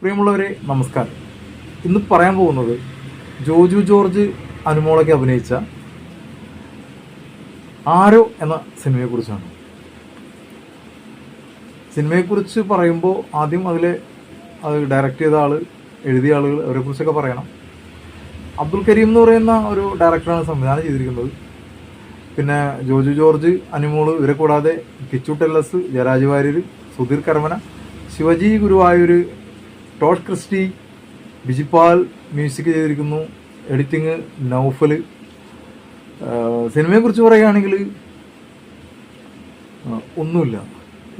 പ്രിയമുള്ളവരെ നമസ്കാരം. ഇന്ന് പറയാൻ പോകുന്നത് ജോജു ജോർജ് അനുമോളൊക്കെ അഭിനയിച്ച ആരോ എന്ന സിനിമയെക്കുറിച്ചാണ്. സിനിമയെക്കുറിച്ച് പറയുമ്പോൾ ആദ്യം അത് ഡയറക്റ്റ് ചെയ്ത ആൾ, എഴുതിയ ആളുകൾ, അവരെക്കുറിച്ചൊക്കെ പറയണം. അബ്ദുൽ കരീം എന്ന് പറയുന്ന ഒരു ഡയറക്ടറാണ് സംവിധാനം ചെയ്തിരിക്കുന്നത്. പിന്നെ ജോജു ജോർജ്, അനുമോള്, ഇവരെ കൂടാതെ കിച്ചു ടെല്ലസ്, ജയരാജ് വാര്യർ, സുധീർ കരമന, ശിവജി ഗുരുവായൂർ, ടോഷ് ക്രിസ്റ്റി, ബിജിപാൽ മ്യൂസിക് ചെയ്തിരിക്കുന്നു. എഡിറ്റിങ് നൗഫൽ. സിനിമയെക്കുറിച്ച് പറയുകയാണെങ്കിൽ ഒന്നുമില്ല,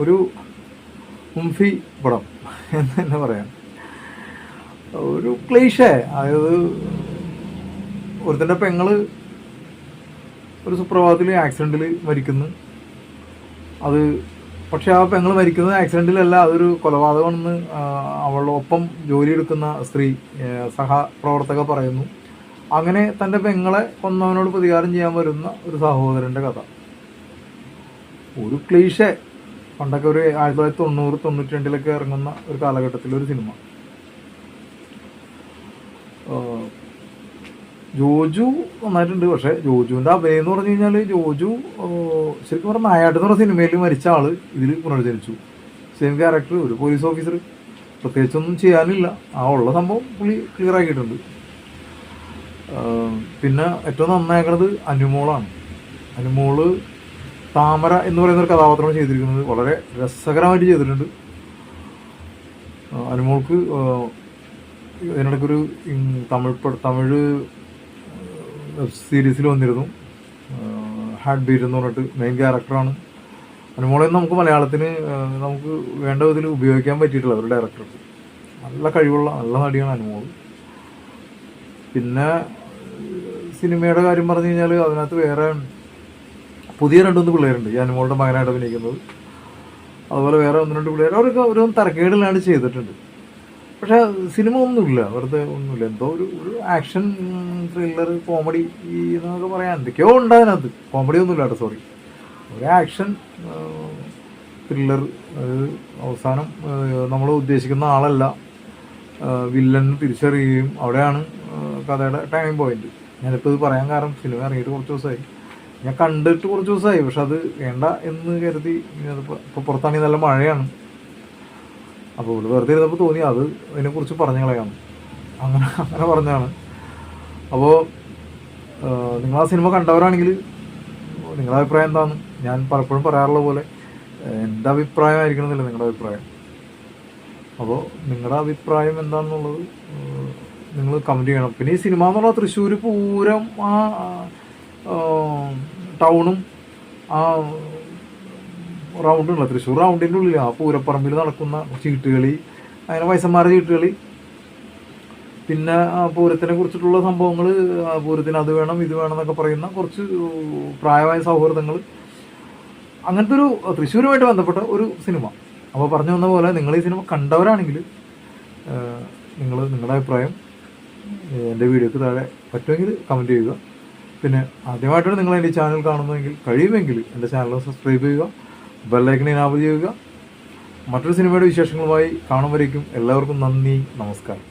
ഒരു മുംഫി പടം എന്ന് തന്നെ പറയാം. ഒരു ക്ലീഷേ, അതായത് ഒരുത്തൻ്റെ പെങ്ങള് ഒരു സുപ്രഭാതത്തിൽ ആക്സിഡൻറ്റിൽ മരിക്കുന്നു. അത് പക്ഷെ ആ പെങ്ങൾ മരിക്കുന്നത് ആക്സിഡൻറ്റിലല്ല, അതൊരു കൊലപാതകമാണെന്ന് അവളുടെ ഒപ്പം ജോലിയെടുക്കുന്ന സ്ത്രീ സഹപ്രവർത്തക പറയുന്നു. അങ്ങനെ തൻ്റെ പെങ്ങളെ കൊന്നവനോട് പ്രതികാരം ചെയ്യാൻ വരുന്ന ഒരു സഹോദരൻ്റെ കഥ. ഒരു ക്ലീഷേ, പണ്ടൊക്കെ ഒരു 1990-92 ഇറങ്ങുന്ന ഒരു കാലഘട്ടത്തിലൊരു സിനിമ. ജോജു നന്നായിട്ടുണ്ട്. പക്ഷേ ജോജുവിൻ്റെ അഭിനയം എന്ന് പറഞ്ഞു കഴിഞ്ഞാൽ, ജോജു ശരിക്കും പറഞ്ഞാൽ നായാട്ട് എന്ന് പറഞ്ഞ സിനിമയിൽ മരിച്ച ആൾ ഇതിൽ പുനർജനിച്ചു. സെയിം ക്യാരക്ടർ, ഒരു പോലീസ് ഓഫീസർ, പ്രത്യേകിച്ചൊന്നും ചെയ്യാനില്ല. ആ ഉള്ള സംഭവം പുള്ളി ക്ലിയർ ആക്കിയിട്ടുണ്ട്. പിന്നെ ഏറ്റവും നന്നാക്കുന്നത് അനുമോളാണ്. അനുമോള് താമര എന്ന് പറയുന്ന ഒരു കഥാപാത്രമാണ് ചെയ്തിരിക്കുന്നത്. വളരെ രസകരമായിട്ട് ചെയ്തിട്ടുണ്ട്. അനുമോൾക്ക് ഇതിനിടയ്ക്കൊരു തമിഴ് വെബ് സീരീസിൽ വന്നിരുന്നു, ഹാർട്ട് ബീറ്റ് എന്ന് പറഞ്ഞിട്ട്. മെയിൻ ക്യാരക്ടറാണ് അനുമോളെ. നമുക്ക് മലയാളത്തിന് നമുക്ക് വേണ്ട വിധത്തിൽ ഉപയോഗിക്കാൻ പറ്റിയിട്ടുള്ള ഒരു ഡയറക്ടർക്ക്. നല്ല കഴിവുള്ള നല്ല നടിയാണ് അനുമോൾ. പിന്നെ സിനിമയുടെ കാര്യം പറഞ്ഞു കഴിഞ്ഞാൽ അതിനകത്ത് വേറെ പുതിയ 2-3 പിള്ളേരുണ്ട് ഈ അനുമോളുടെ മകനായിട്ട് അഭിനയിക്കുന്നത്. അതുപോലെ വേറെ 1-2 പിള്ളേർ, അവരൊക്കെ ഒരു തരക്കേടില്ലാണ്ട് ചെയ്തിട്ടുണ്ട്. പക്ഷെ സിനിമ ഒന്നുമില്ല, വെറുതെ ഒന്നുമില്ല. എന്തോ ഒരു ആക്ഷൻ ത്രില്ലർ കോമഡി എന്നൊക്കെ പറയാൻ എന്തൊക്കെയോ ഉണ്ട് അതിനകത്ത്. കോമഡി ഒന്നുമില്ല കേട്ടോ, സോറി. ഒരു ആക്ഷൻ ത്രില്ലർ. അവസാനം നമ്മൾ ഉദ്ദേശിക്കുന്ന ആളല്ല വില്ലൻ തിരിച്ചറിയുകയും അവിടെയാണ് കഥയുടെ ടൈമിംഗ് പോയിന്റ്. ഞാനിപ്പോൾ ഇത് പറയാൻ കാരണം സിനിമ ഇറങ്ങിയിട്ട് കുറച്ച് ദിവസമായി, ഞാൻ കണ്ടിട്ട് കുറച്ച് ദിവസമായി. പക്ഷെ അത് വേണ്ട എന്ന് കരുതി. ഇപ്പോൾ പുറത്താണെങ്കിൽ നല്ല മഴയാണ്. അപ്പോൾ ഇവിടെ വെറുതെ ഇരുന്നപ്പോൾ തോന്നി അത് അതിനെക്കുറിച്ച് പറഞ്ഞു കളയാം. അങ്ങനെ പറഞ്ഞാണ്. അപ്പോൾ നിങ്ങൾ ആ സിനിമ കണ്ടവരാണെങ്കിൽ നിങ്ങളുടെ അഭിപ്രായം എന്താണ്? ഞാൻ പലപ്പോഴും പറയാറുള്ള പോലെ എൻ്റെ അഭിപ്രായമായിരിക്കണമെന്നില്ല നിങ്ങളുടെ അഭിപ്രായം. അപ്പോൾ നിങ്ങളുടെ അഭിപ്രായം എന്താണെന്നുള്ളത് നിങ്ങൾ കമൻറ്റ് ചെയ്യണം. പിന്നെ ഈ സിനിമ എന്ന് പറഞ്ഞാൽ തൃശ്ശൂർ പൂരം, ആ ടൗണും ആ റൗണ്ടുള്ള തൃശ്ശൂർ റൗണ്ടിൻ്റെ ഉള്ളിൽ ആ പൂരപ്പറമ്പിൽ നടക്കുന്ന ചീട്ടുകളി, അങ്ങനെ വയസ്സന്മാരുടെ ചീട്ടുകളി, പിന്നെ പൂരത്തിനെ കുറിച്ചിട്ടുള്ള സംഭവങ്ങൾ, പൂരത്തിന് അത് വേണം ഇത് വേണം എന്നൊക്കെ പറയുന്ന കുറച്ച് പ്രായമായ സൗഹൃദങ്ങൾ, അങ്ങനത്തെ ഒരു തൃശ്ശൂരുമായിട്ട് ബന്ധപ്പെട്ട ഒരു സിനിമ. അപ്പോൾ പറഞ്ഞു വന്ന പോലെ നിങ്ങൾ ഈ സിനിമ കണ്ടവരാണെങ്കിൽ നിങ്ങളുടെ അഭിപ്രായം എൻ്റെ വീഡിയോക്ക് താഴെ പറ്റുമെങ്കിൽ കമൻറ്റ് ചെയ്യുക. പിന്നെ ആദ്യമായിട്ടാണ് നിങ്ങൾ എൻ്റെ ചാനൽ കാണുന്നതെങ്കിൽ കഴിയുമെങ്കിൽ എൻ്റെ ചാനൽ സബ്സ്ക്രൈബ് ചെയ്യുക, ബെല്ലൈക്കൺ എനാബിൾ ചെയ്യുക. മറ്റൊരു സിനിമയുടെ വിശേഷങ്ങളുമായി കാണുമ്പോഴേക്കും എല്ലാവർക്കും നന്ദി, നമസ്കാരം.